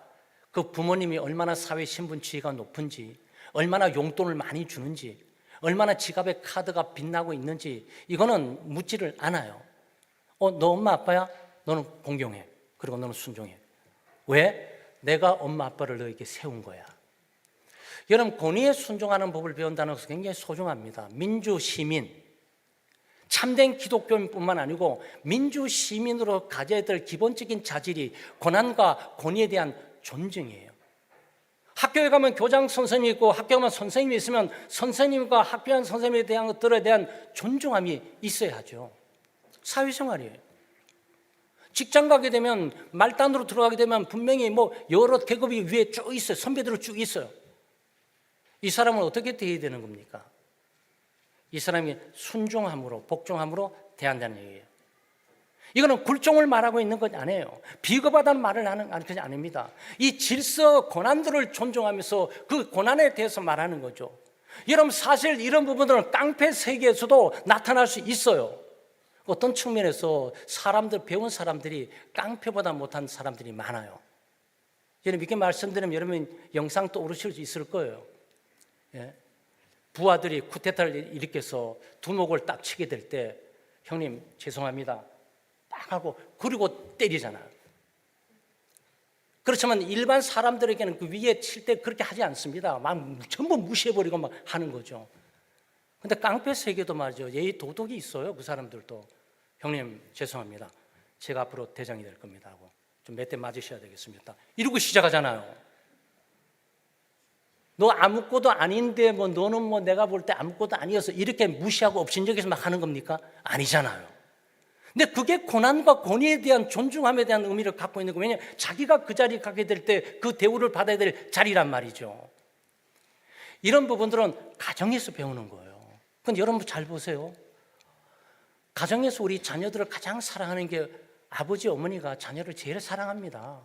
그 부모님이 얼마나 사회 신분 지위가 높은지, 얼마나 용돈을 많이 주는지, 얼마나 지갑에 카드가 빛나고 있는지 이거는 묻지를 않아요. 너 엄마 아빠야? 너는 공경해. 그리고 너는 순종해. 왜? 내가 엄마 아빠를 너에게 세운 거야. 여러분, 권위에 순종하는 법을 배운다는 것은 굉장히 소중합니다. 민주 시민, 참된 기독교인뿐만 아니고 민주 시민으로 가져야 될 기본적인 자질이 권한과 권위에 대한 존중이에요. 학교에 가면 교장 선생님이 있고 학교에 가면 선생님이 있으면 선생님과 학교한 선생님에 대한 것들에 대한 존중함이 있어야 하죠. 사회생활이에요. 직장 가게 되면 말단으로 들어가게 되면 분명히 뭐 여러 계급이 위에 쭉 있어요. 선배들은 쭉 있어요. 이 사람은 어떻게 대해야 되는 겁니까? 이 사람이 순종함으로 복종함으로 대한다는 얘기예요. 이거는 굴종을 말하고 있는 것 아니에요. 비겁하다는 말을 하는 것이 아닙니다. 이 질서, 고난들을 존중하면서 그 고난에 대해서 말하는 거죠. 여러분, 사실 이런 부분들은 깡패 세계에서도 나타날 수 있어요. 어떤 측면에서 사람들, 배운 사람들이 깡패보다 못한 사람들이 많아요. 여러분, 이렇게 말씀드리면 여러분 영상 떠오르실 수 있을 거예요. 예? 부하들이 쿠데타를 일으켜서 두목을 딱 치게 될 때 형님 죄송합니다 딱 하고 그리고 때리잖아요. 그렇지만 일반 사람들에게는 그 위에 칠 때 그렇게 하지 않습니다. 막 전부 무시해버리고 막 하는 거죠. 근데 깡패 세계도 말이죠. 예의 도덕이 있어요. 그 사람들도. 형님 죄송합니다. 제가 앞으로 대장이 될 겁니다 하고 좀 몇 대 맞으셔야 되겠습니다. 이러고 시작하잖아요. 너 아무것도 아닌데 뭐 너는 뭐 내가 볼 때 아무것도 아니어서 이렇게 무시하고 업신여기서 막 하는 겁니까? 아니잖아요. 근데 그게 고난과 권위에 대한 존중함에 대한 의미를 갖고 있는 거예요. 왜냐하면 자기가 그 자리에 가게 될 때 그 대우를 받아야 될 자리란 말이죠. 이런 부분들은 가정에서 배우는 거예요. 근데 여러분 잘 보세요. 가정에서 우리 자녀들을 가장 사랑하는 게 아버지, 어머니가 자녀를 제일 사랑합니다.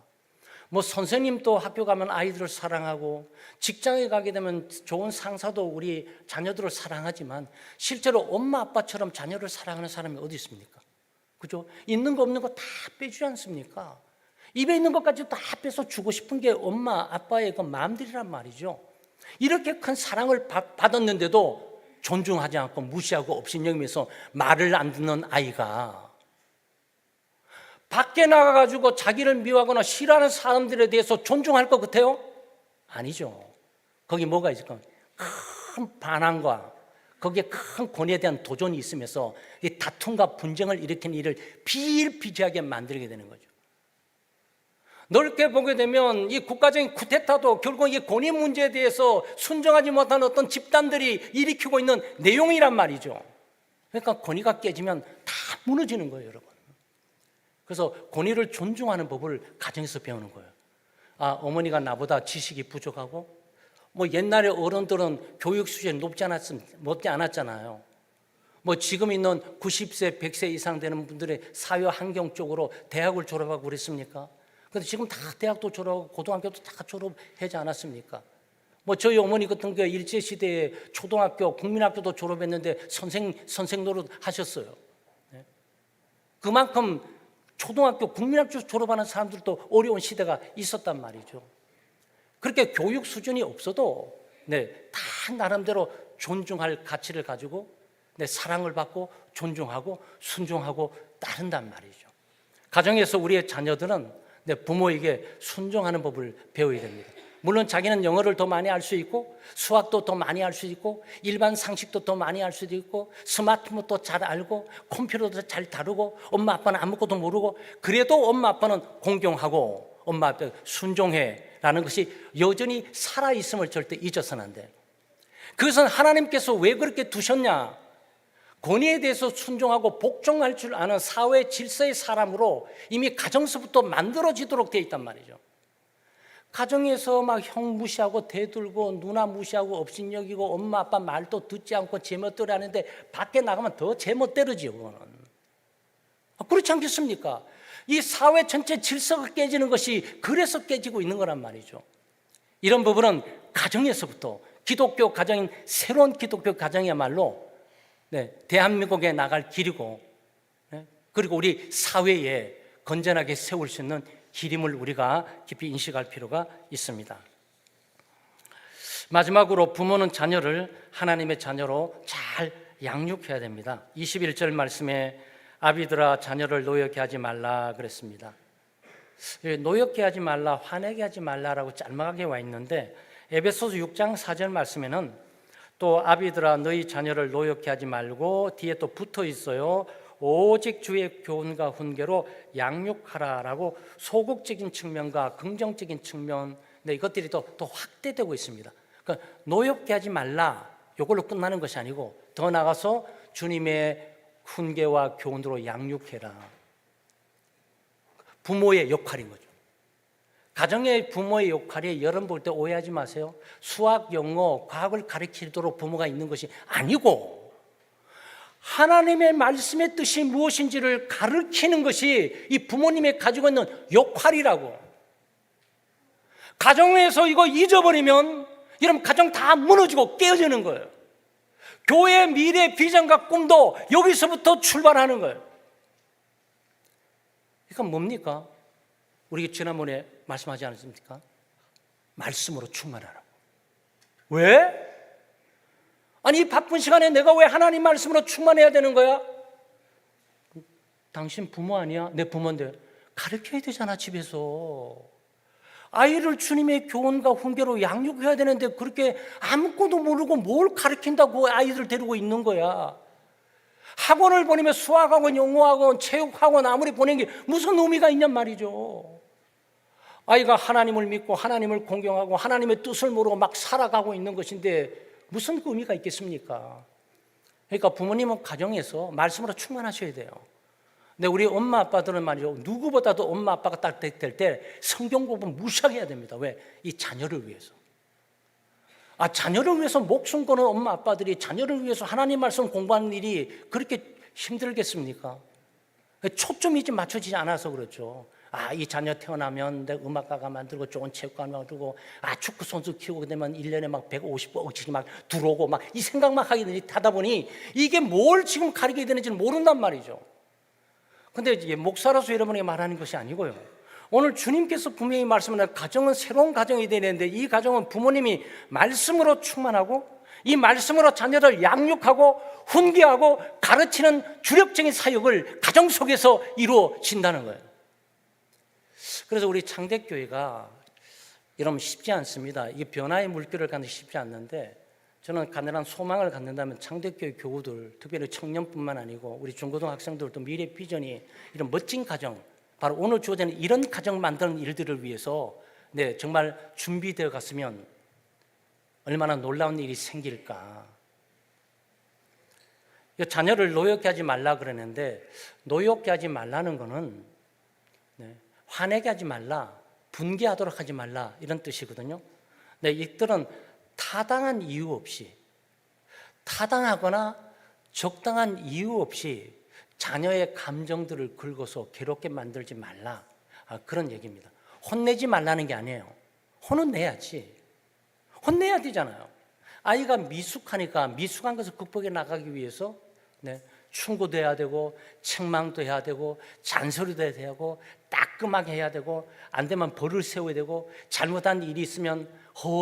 뭐 선생님도 학교 가면 아이들을 사랑하고 직장에 가게 되면 좋은 상사도 우리 자녀들을 사랑하지만 실제로 엄마 아빠처럼 자녀를 사랑하는 사람이 어디 있습니까? 그죠? 있는 거 없는 거 다 빼주지 않습니까? 입에 있는 것까지 다 빼서 주고 싶은 게 엄마 아빠의 그 마음들이란 말이죠. 이렇게 큰 사랑을 받았는데도 존중하지 않고 무시하고 업신여기면서 말을 안 듣는 아이가 밖에 나가가지고 자기를 미워하거나 싫어하는 사람들에 대해서 존중할 것 같아요? 아니죠. 거기 뭐가 있을까? 큰 반항과 거기에 큰 권위에 대한 도전이 있으면서 이 다툼과 분쟁을 일으키는 일을 비일비재하게 만들게 되는 거죠. 넓게 보게 되면 이 국가적인 쿠데타도 결국 이 권위 문제에 대해서 순종하지 못한 어떤 집단들이 일으키고 있는 내용이란 말이죠. 그러니까 권위가 깨지면 다 무너지는 거예요, 여러분. 그래서 권위를 존중하는 법을 가정에서 배우는 거예요. 아, 어머니가 나보다 지식이 부족하고 뭐 옛날에 어른들은 교육 수준이 높지 않았잖아요. 뭐 지금 있는 90세, 100세 이상 되는 분들의 사회 환경 쪽으로 대학을 졸업하고 그랬습니까? 근데 지금 다 대학도 졸업하고 고등학교도 다 졸업하지 않았습니까? 뭐 저희 어머니 같은 경우에 일제시대에 초등학교, 국민학교도 졸업했는데 선생 노릇 하셨어요. 그만큼 초등학교, 국민학교 졸업하는 사람들도 어려운 시대가 있었단 말이죠. 그렇게 교육 수준이 없어도 다 나름대로 존중할 가치를 가지고 사랑을 받고 존중하고 순종하고 따른단 말이죠. 가정에서 우리의 자녀들은 부모에게 순종하는 법을 배워야 됩니다. 물론 자기는 영어를 더 많이 알 수 있고 수학도 더 많이 알 수 있고 일반 상식도 더 많이 알 수도 있고 스마트폰도 잘 알고 컴퓨터도 잘 다루고 엄마 아빠는 아무것도 모르고 그래도 엄마 아빠는 공경하고 엄마 아빠 순종해라는 것이 여전히 살아있음을 절대 잊어서는 안 돼요. 그것은 하나님께서 왜 그렇게 두셨냐? 권위에 대해서 순종하고 복종할 줄 아는 사회 질서의 사람으로 이미 가정서부터 만들어지도록 되어 있단 말이죠. 가정에서 막 형 무시하고 대들고 누나 무시하고 업신여기고 엄마 아빠 말도 듣지 않고 제멋대로 하는데 밖에 나가면 더 제멋대로지요. 그거는 그렇지 않겠습니까? 이 사회 전체 질서가 깨지는 것이 그래서 깨지고 있는 거란 말이죠. 이런 부분은 가정에서부터 기독교 가정인 새로운 기독교 가정이야말로 대한민국에 나갈 길이고 그리고 우리 사회에 건전하게 세울 수 있는 길임을 우리가 깊이 인식할 필요가 있습니다. 마지막으로 부모는 자녀를 하나님의 자녀로 잘 양육해야 됩니다. 21절 말씀에 아비들아 자녀를 노엽게 하지 말라 그랬습니다. 노엽게 하지 말라, 화내게 하지 말라라고 짤막하게 와 있는데 에베소서 6장 4절 말씀에는 또 아비들아 너희 자녀를 노엽게 하지 말고 뒤에 또 붙어 있어요. 오직 주의 교훈과 훈계로 양육하라라고 소극적인 측면과 긍정적인 측면 이것들이 또 확대되고 있습니다. 그러니까 노엽게 하지 말라 이걸로 끝나는 것이 아니고 더 나아가서 주님의 훈계와 교훈으로 양육해라. 부모의 역할인 거죠. 가정의 부모의 역할이 여러분 볼 때 오해하지 마세요. 수학, 영어, 과학을 가르치도록 부모가 있는 것이 아니고 하나님의 말씀의 뜻이 무엇인지를 가르치는 것이 이 부모님의 가지고 있는 역할이라고. 가정에서 이거 잊어버리면 여러분 가정 다 무너지고 깨어지는 거예요. 교회의 미래 비전과 꿈도 여기서부터 출발하는 거예요. 그러니까 뭡니까? 우리 지난번에 말씀하지 않았습니까? 말씀으로 충만하라고. 왜? 아니 이 바쁜 시간에 내가 왜 하나님 말씀으로 충만해야 되는 거야? 당신 부모 아니야? 내 부모인데 가르쳐야 되잖아 집에서. 아이를 주님의 교훈과 훈계로 양육해야 되는데 그렇게 아무것도 모르고 뭘 가르친다고 아이들 데리고 있는 거야. 학원을 보내면 수학학원, 영어학원, 체육학원 아무리 보낸 게 무슨 의미가 있냔 말이죠. 아이가 하나님을 믿고 하나님을 공경하고 하나님의 뜻을 모르고 막 살아가고 있는 것인데 무슨 의미가 있겠습니까? 그러니까 부모님은 가정에서 말씀으로 충만하셔야 돼요. 근데 우리 엄마 아빠들은 말이죠, 누구보다도 엄마 아빠가 딱 될 때 성경 공부 무시하게 해야 됩니다. 왜? 이 자녀를 위해서. 자녀를 위해서 목숨 거는 엄마 아빠들이 자녀를 위해서 하나님 말씀 공부하는 일이 그렇게 힘들겠습니까? 초점이 좀 맞춰지지 않아서 그렇죠. 이 자녀 태어나면 내가 음악가가 만들고 좋은 체육관 만들고 축구 선수 키우게 되면 1년에 막 150억씩 막 들어오고 막 이 생각만 하다 보니 이게 뭘 지금 가르쳐야 되는지는 모른단 말이죠. 근데 이제 목사로서 여러분에게 말하는 것이 아니고요. 오늘 주님께서 분명히 말씀하는 가정은 새로운 가정이 되는데 이 가정은 부모님이 말씀으로 충만하고 이 말씀으로 자녀를 양육하고 훈계하고 가르치는 주력적인 사역을 가정 속에서 이루어진다는 거예요. 그래서 우리 창대교회가 여러분 쉽지 않습니다. 이게 변화의 물결을 가는 게 쉽지 않는데 저는 간절한 소망을 갖는다면 창대교회 교우들, 특별히 청년뿐만 아니고 우리 중고등학생들도 미래 비전이 이런 멋진 가정, 바로 오늘 주어지는 이런 가정 만드는 일들을 위해서 정말 준비되어 갔으면 얼마나 놀라운 일이 생길까. 자녀를 노엽게 하지 말라 그러는데 노엽게 하지 말라는 거는 화내게 하지 말라, 분개하도록 하지 말라 이런 뜻이거든요. 이들은 타당한 이유 없이, 타당하거나 적당한 이유 없이 자녀의 감정들을 긁어서 괴롭게 만들지 말라, 그런 얘기입니다. 혼내지 말라는 게 아니에요. 혼은 내야지. 혼내야 되잖아요. 아이가 미숙하니까 미숙한 것을 극복해 나가기 위해서 충고도 해야 되고 책망도 해야 되고 잔소리도 해야 되고 따끔하게 해야 되고 안 되면 벌을 세워야 되고 잘못한 일이 있으면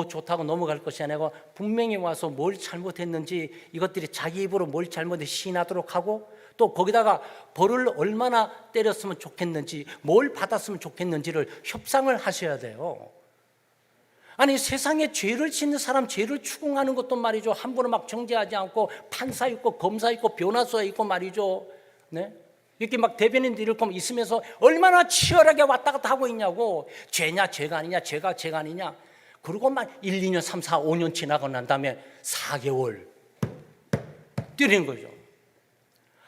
좋다고 넘어갈 것이 아니고 분명히 와서 뭘 잘못했는지 이것들이 자기 입으로 뭘 잘못해 시인하도록 하고 또 거기다가 벌을 얼마나 때렸으면 좋겠는지 뭘 받았으면 좋겠는지를 협상을 하셔야 돼요. 아니 세상에 죄를 짓는 사람 죄를 추궁하는 것도 말이죠. 함부로 막 정죄하지 않고 판사 있고 검사 있고 변호사 있고 말이죠. 네? 이렇게 막 대변인들 이렇게 있으면서 얼마나 치열하게 왔다 갔다 하고 있냐고. 죄냐 죄가 아니냐 죄가 죄가 아니냐. 그리고 막 1, 2년 3, 4, 5년 지나고 난 다음에 4개월 뛰는 거죠.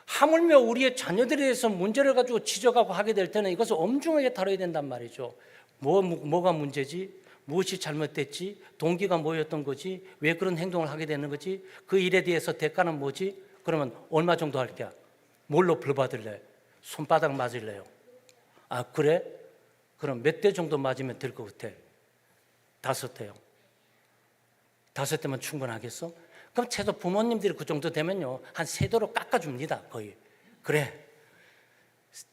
하물며 우리의 자녀들에 대해서 문제를 가지고 지적하고 하게 될 때는 이것을 엄중하게 다뤄야 된단 말이죠. 뭐가 문제지? 무엇이 잘못됐지? 동기가 뭐였던 거지? 왜 그런 행동을 하게 되는 거지? 그 일에 대해서 대가는 뭐지? 그러면 얼마 정도 할게? 뭘로 벌 받을래? 손바닥 맞을래요? 아 그래? 그럼 몇 대 정도 맞으면 될 것 같아? 5대요. 5대면 충분하겠어? 그럼 최소 부모님들이 그 정도 되면요 한 3대로 깎아줍니다. 거의. 그래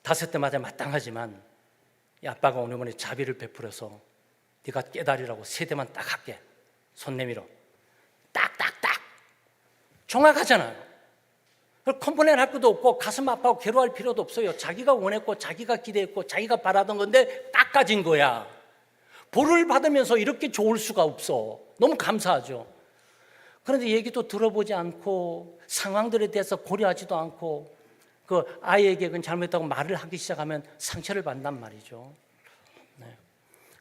5대 맞아 마땅하지만 이 아빠가 오늘 보니 자비를 베풀어서 네가 깨달으라고 3대만 딱 할게. 손 내밀어. 딱딱딱. 정확하잖아요. 컴플레인 할 것도 없고 가슴 아파하고 괴로워할 필요도 없어요. 자기가 원했고 자기가 기대했고 자기가 바라던 건데 딱 가진 거야. 벌을 받으면서 이렇게 좋을 수가 없어. 너무 감사하죠. 그런데 얘기도 들어보지 않고 상황들에 대해서 고려하지도 않고 그 아이에게 그건 잘못했다고 말을 하기 시작하면 상처를 받는단 말이죠. 네.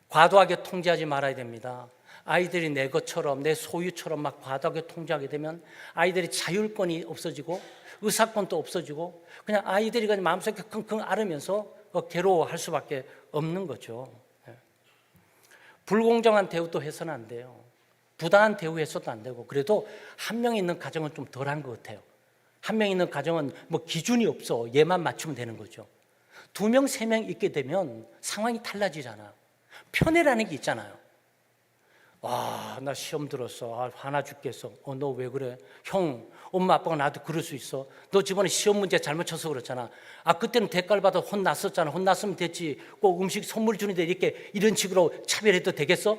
과도하게 통제하지 말아야 됩니다. 아이들이 내 것처럼 내 소유처럼 막 과도하게 통제하게 되면 아이들이 자율권이 없어지고 의사권도 없어지고 그냥 아이들이 그냥 마음속에 끙끙 앓으면서 괴로워할 수밖에 없는 거죠. 네. 불공정한 대우도 해서는 안 돼요. 부당한 대우해서도 안 되고 그래도 한 명 있는 가정은 좀 덜한 것 같아요. 한 명 있는 가정은 뭐 기준이 없어. 얘만 맞추면 되는 거죠. 2명, 3명 있게 되면 상황이 달라지잖아. 편애라는 게 있잖아요. 와, 나 시험 들었어. 아, 화나 죽겠어. 너 왜 그래? 형, 엄마 아빠가 나도 그럴 수 있어. 너 저번에 시험 문제 잘못 쳐서 그렇잖아. 아, 그때는 대가를 받아 혼났었잖아. 혼났으면 됐지. 꼭 음식 선물 주는데 이렇게 이런 식으로 차별해도 되겠어?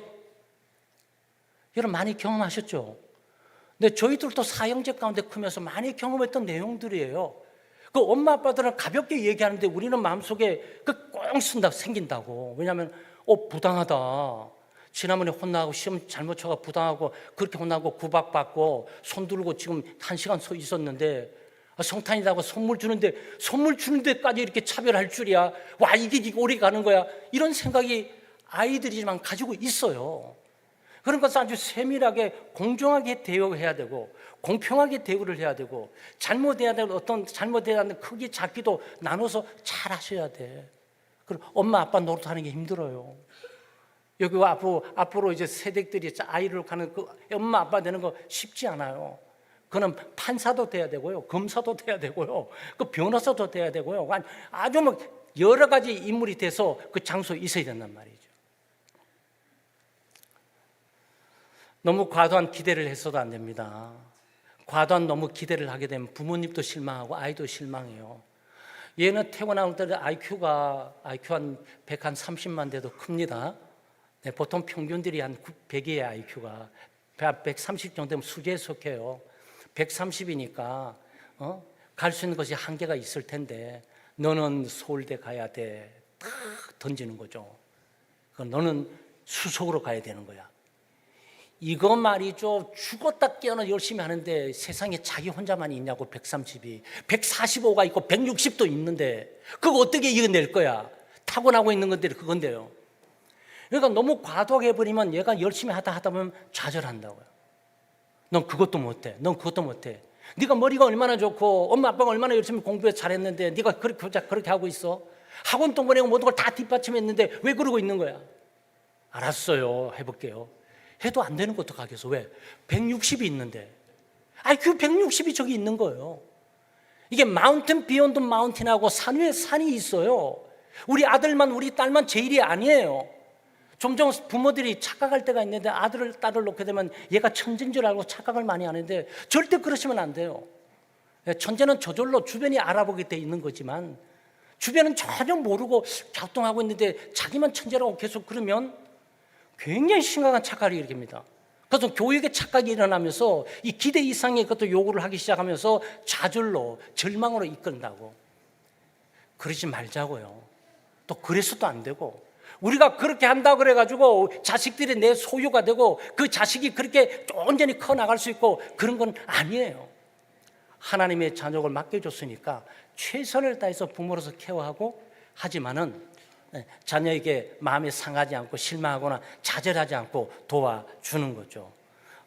여러분 많이 경험하셨죠? 근데 저희들도 사형제 가운데 크면서 많이 경험했던 내용들이에요. 그 엄마 아빠들은 가볍게 얘기하는데 우리는 마음속에 꽁 생긴다고. 왜냐하면 부당하다. 지난번에 혼나고 시험 잘못 쳐가 부당하고 그렇게 혼나고 구박받고 손 들고 지금 1시간 서 있었는데 성탄이라고 선물 주는 데까지 이렇게 차별할 줄이야. 와 이게 오래 가는 거야. 이런 생각이 아이들이지만 가지고 있어요. 그런 것을 아주 세밀하게 공정하게 대우해야 되고 공평하게 대우를 해야 되고 잘못해야 될 어떤 잘못해야 하는 크기 작기도 나눠서 잘 하셔야 돼. 그럼 엄마 아빠 노릇하는 게 힘들어요. 여기 앞으로 이제 세대들이 아이를 가는 그 엄마 아빠 되는 거 쉽지 않아요. 그는 판사도 돼야 되고요, 검사도 돼야 되고요, 그 변호사도 돼야 되고요. 아주 뭐 여러 가지 인물이 돼서 그 장소에 있어야 된단 말이죠. 너무 과도한 기대를 했어도 안 됩니다. 과도한 너무 기대를 하게 되면 부모님도 실망하고 아이도 실망해요. 얘는 태어날 때 IQ가 한 130만 돼도 큽니다. 네, 보통 평균들이 한 100이에요. IQ가 130 정도 되면 수재에 속해요. 130이니까 갈 수 있는 것이 한계가 있을 텐데 너는 서울대 가야 돼. 딱 던지는 거죠. 너는 수석으로 가야 되는 거야. 이거 말이죠. 죽었다 깨어나 열심히 하는데 세상에 자기 혼자만 있냐고. 130이 145가 있고 160도 있는데 그거 어떻게 이겨낼 거야. 타고나고 있는 건데 그건데요. 그러니까 너무 과도하게 해버리면 얘가 열심히 하다 보면 좌절한다고요. 넌 그것도 못해. 넌 그것도 못해. 네가 머리가 얼마나 좋고 엄마 아빠가 얼마나 열심히 공부해서 잘했는데 네가 그렇게 하고 있어. 학원 돈 보내고 모든 걸 다 뒷받침했는데 왜 그러고 있는 거야. 알았어요. 해볼게요. 해도 안 되는 것도 가겠어. 왜? 160이 있는데. IQ 160이 저기 있는 거예요. 이게 마운틴 비욘드 마운틴하고 산 위에 산이 있어요. 우리 아들만 우리 딸만 제일이 아니에요. 점점 부모들이 착각할 때가 있는데 아들을 딸을 놓게 되면 얘가 천재인 줄 알고 착각을 많이 하는데 절대 그러시면 안 돼요. 천재는 저절로 주변이 알아보게 돼 있는 거지만 주변은 전혀 모르고 갸우뚱하고 있는데 자기만 천재라고 계속 그러면 굉장히 심각한 착각을 일으킵니다. 그래서 교육의 착각이 일어나면서 이 기대 이상의 것도 요구를 하기 시작하면서 좌절로 절망으로 이끈다고. 그러지 말자고요. 또 그래서도 안 되고 우리가 그렇게 한다 그래가지고 자식들이 내 소유가 되고 그 자식이 그렇게 온전히 커나갈 수 있고 그런 건 아니에요. 하나님의 자녀를 맡겨줬으니까 최선을 다해서 부모로서 케어하고, 하지만은 자녀에게 마음이 상하지 않고 실망하거나 좌절하지 않고 도와주는 거죠.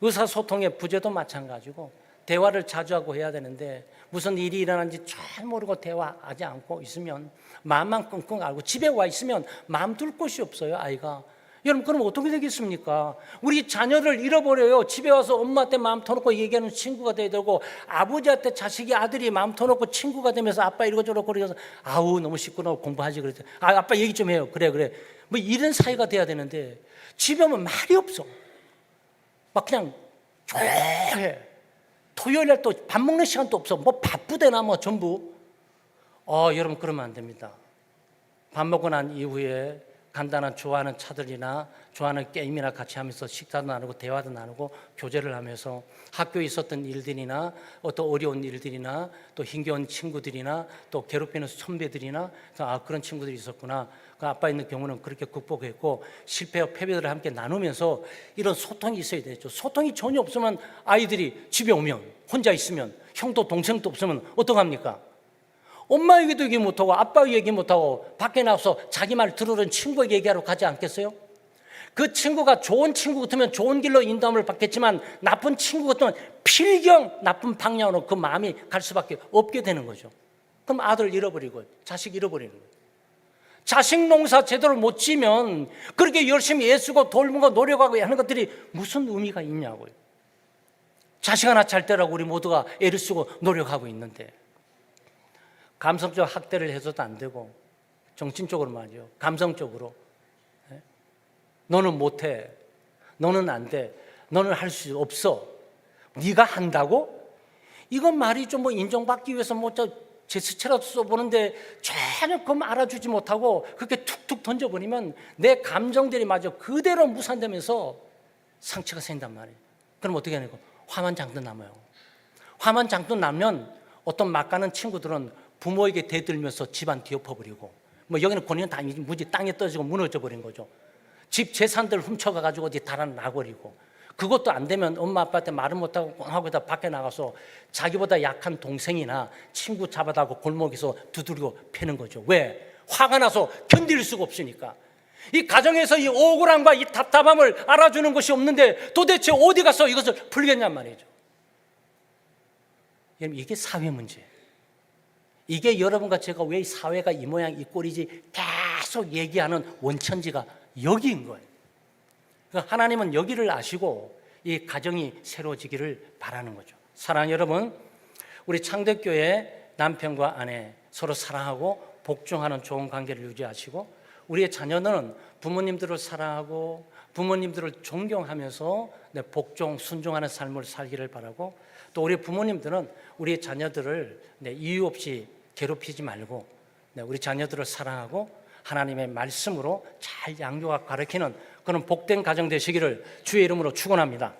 의사소통의 부재도 마찬가지고 대화를 자주 하고 해야 되는데 무슨 일이 일어난지 잘 모르고 대화하지 않고 있으면 마음만 끙끙 앓고 집에 와 있으면 마음 둘 곳이 없어요, 아이가. 여러분, 그럼 어떻게 되겠습니까? 우리 자녀를 잃어버려요. 집에 와서 엄마한테 마음 터놓고 얘기하는 친구가 돼야 되고, 아버지한테 자식이 아들이 마음 터놓고 친구가 되면서 아빠 이러저러 그래서 아우 너무 시끄러워 공부하지 그랬더니 아빠 얘기 좀 해요. 그래 뭐 이런 사이가 돼야 되는데 집에 오면 말이 없어. 막 그냥 조용해. 토요일날 또 밥 먹는 시간도 없어. 뭐 바쁘대나 뭐 전부. 여러분, 그러면 안 됩니다. 밥 먹고 난 이후에 간단한 좋아하는 차들이나 좋아하는 게임이나 같이 하면서 식사도 나누고 대화도 나누고 교제를 하면서 학교에 있었던 일들이나 어떤 어려운 일들이나 또 힘겨운 친구들이나 또 괴롭히는 선배들이나 그런 친구들이 있었구나. 그 아빠 있는 경우는 그렇게 극복했고 실패와 패배들을 함께 나누면서 이런 소통이 있어야 되죠. 소통이 전혀 없으면 아이들이 집에 오면 혼자 있으면 형도 동생도 없으면 어떡합니까? 엄마 얘기도 얘기 못하고 아빠 얘기 못하고 밖에 나와서 자기 말 들으는 친구에게 얘기하러 가지 않겠어요? 그 친구가 좋은 친구 같으면 좋은 길로 인도함을 받겠지만 나쁜 친구 같으면 필경 나쁜 방향으로 그 마음이 갈 수밖에 없게 되는 거죠. 그럼 아들 잃어버리고 자식 잃어버리는 거예요. 자식 농사 제대로 못 지면 그렇게 열심히 애쓰고 돌보고 노력하고 하는 것들이 무슨 의미가 있냐고요. 자식 하나 잘 되라고 우리 모두가 애를 쓰고 노력하고 있는데 감성적 학대를 해서도 안 되고 정신적으로 말이죠. 감성적으로 너는 못해, 너는 안 돼, 너는 할 수 없어, 네가 한다고? 이건 말이죠. 뭐 인정받기 위해서 뭐 제스처라도 써보는데 전혀 그건 알아주지 못하고 그렇게 툭툭 던져버리면 내 감정들이 마저 그대로 무산되면서 상처가 생긴단 말이에요. 그럼 어떻게 하는 거? 화만 장도 남아요. 화만 장도 나면 어떤 막 가는 친구들은 부모에게 대들면서 집안 뒤엎어버리고, 뭐 여기는 권위는 다 무지 땅에 떨어지고 무너져 버린 거죠. 집 재산들 훔쳐가가지고 어디 달아나버리고, 그것도 안 되면 엄마 아빠한테 말을 못하고 꽁하고 다 밖에 나가서 자기보다 약한 동생이나 친구 잡아다고 골목에서 두드리고 패는 거죠. 왜? 화가 나서 견딜 수가 없으니까. 이 가정에서 이 억울함과 이 답답함을 알아주는 것이 없는데 도대체 어디 가서 이것을 풀겠냔 말이죠. 이게 사회 문제예요. 이게 여러분과 제가 왜 사회가 이 모양 이 꼴이지 계속 얘기하는 원천지가 여기인 거예요. 그러니까 하나님은 여기를 아시고 이 가정이 새로워지기를 바라는 거죠. 사랑하는 여러분, 우리 창덕교회 남편과 아내 서로 사랑하고 복종하는 좋은 관계를 유지하시고, 우리의 자녀들은 부모님들을 사랑하고 부모님들을 존경하면서 복종, 순종하는 삶을 살기를 바라고, 또 우리 부모님들은 우리의 자녀들을 이유 없이 괴롭히지 말고 우리 자녀들을 사랑하고 하나님의 말씀으로 잘 양육하고 가르치는 그런 복된 가정 되시기를 주의 이름으로 축원합니다.